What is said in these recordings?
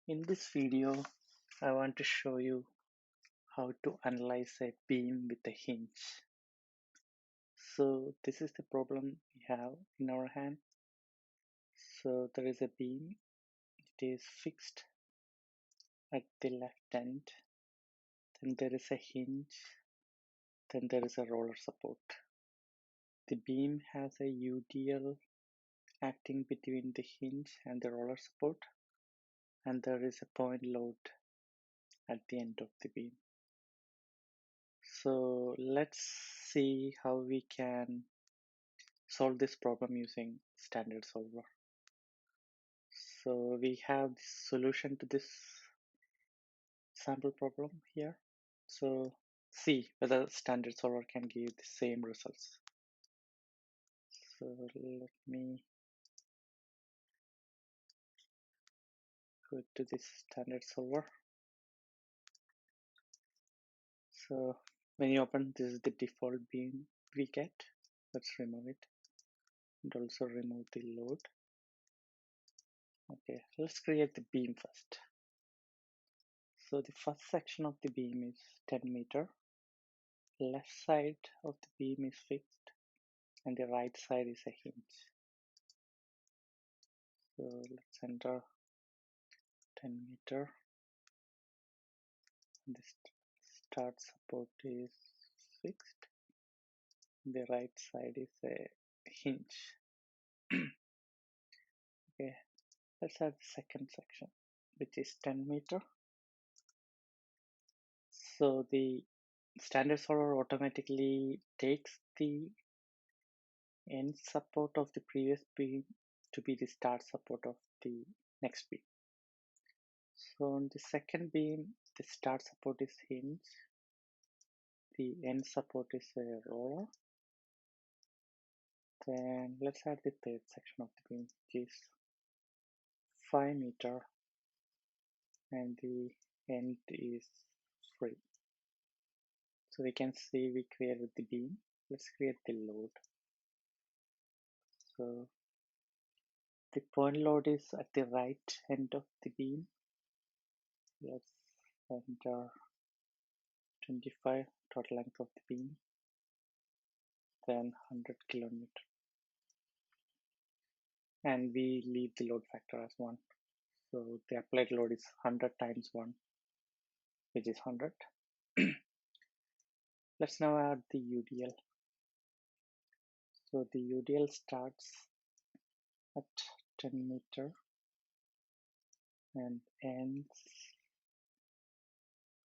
In this video, I want to show you how to analyze a beam with a hinge. So this is the problem we have in our hand. So there is a beam, it is fixed at the left end, then there is a hinge, then there is a roller support. The beam has a UDL acting between the hinge and the roller support, and there is a point load at the end of the beam. So let's see how we can solve this problem using standard solver. So we have the solution to this sample problem here. So see whether standard solver can give the same results. So let me go to this standard solver. So when you open, this is the default beam we get. Let's remove it and also remove the load. Okay, let's create the beam first. So the first section of the beam is 10 meter. Left side of the beam is fixed and the right side is a hinge. So let's enter 10 meter. The start support is fixed. The right side is a hinge. Okay, let's add the second section, which is 10 meter. So the standard solver automatically takes the end support of the previous beam to be the start support of the next beam. So on the second beam, the start support is hinge, the end support is a roller. Then let's add the third section of the beam, which is 5 meter, and the end is free. So we can see we created the beam. Let's create the load. So the point load is at the right end of the beam. Let's enter 25 total length of the beam, then 100 kilonewton, and we leave the load factor as 1. So the applied load is 100 times 1, which is 100. Let's now add the UDL. So the UDL starts at 10 meter and ends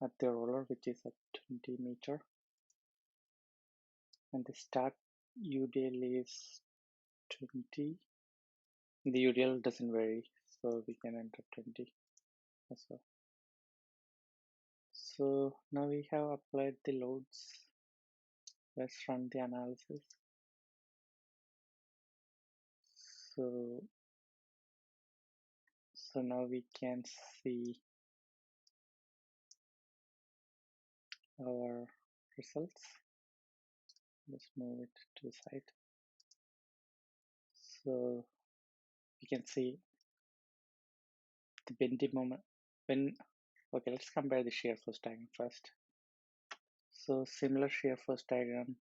at the roller, which is at 20 meter. And the start UDL is 20. The UDL doesn't vary, so we can enter 20 as well. So now we have applied the loads. Let's run the analysis. So now we can see our results. Let's move it to the side. So we can see the bending moment okay, let's compare the shear force diagram first. So similar shear force diagram,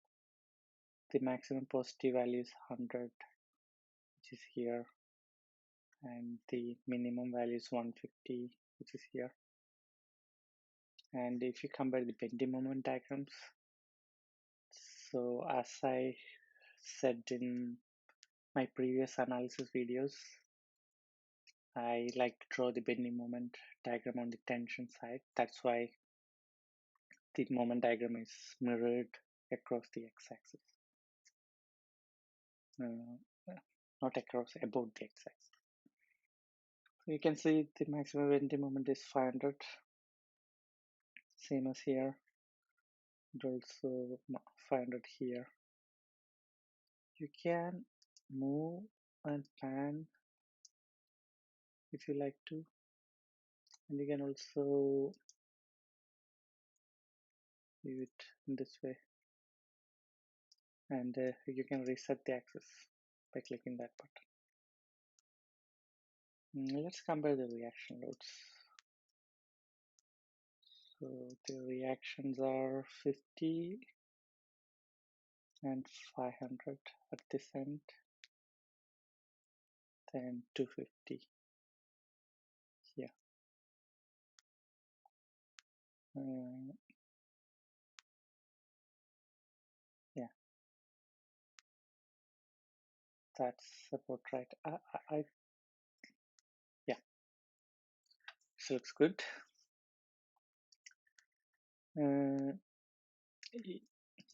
the maximum positive value is 100, which is here, and the minimum value is 150, which is here. And if you compare the bending moment diagrams, so as I said in my previous analysis videos, I like to draw the bending moment diagram on the tension side. That's why the moment diagram is mirrored across the x-axis, not across, above the x-axis. So you can see the maximum bending moment is 500, same as here, and also 500 here. You can move and pan if you like to, and you can also do it in this way, and you can reset the axis by clicking that button. Let's compare the reaction loads. So the reactions are 50 and 500 at this end, then 250 here. Uh, yeah, that's about right. Yeah, this looks good. Uh,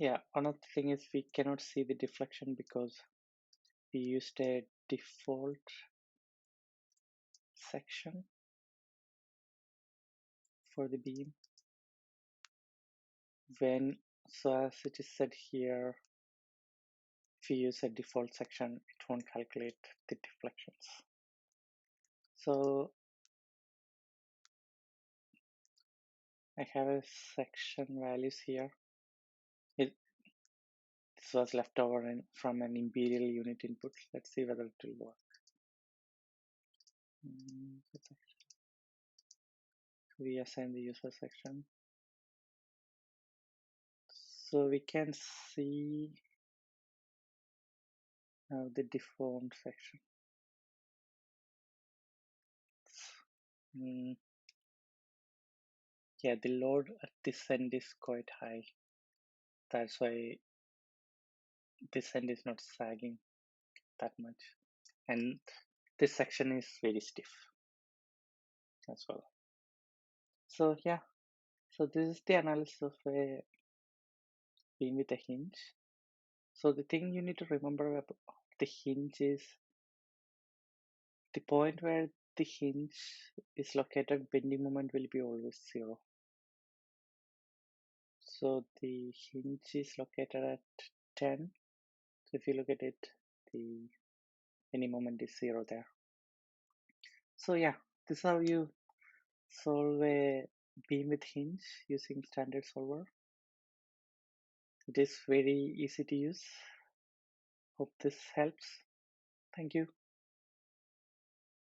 yeah, another thing is we cannot see the deflection because we used a default section for the beam. When, so as it is said here, if you use a default section, it won't calculate the deflections. So I have a section values here. This was left over from an imperial unit input. Let's see whether it will work. We assign the user section. So we can see the deformed section. Yeah, the load at this end is quite high. That's why this end is not sagging that much. And this section is very stiff as well. So yeah, so this is the analysis of a beam with a hinge. So the thing you need to remember about the hinge is the point where the hinge is located, bending moment will be always 0. So the hinge is located at 10. So if you look at it, the bending moment is 0 there. So yeah, this is how you solve a beam with hinge using standard solver. It is very easy to use. Hope this helps. Thank you.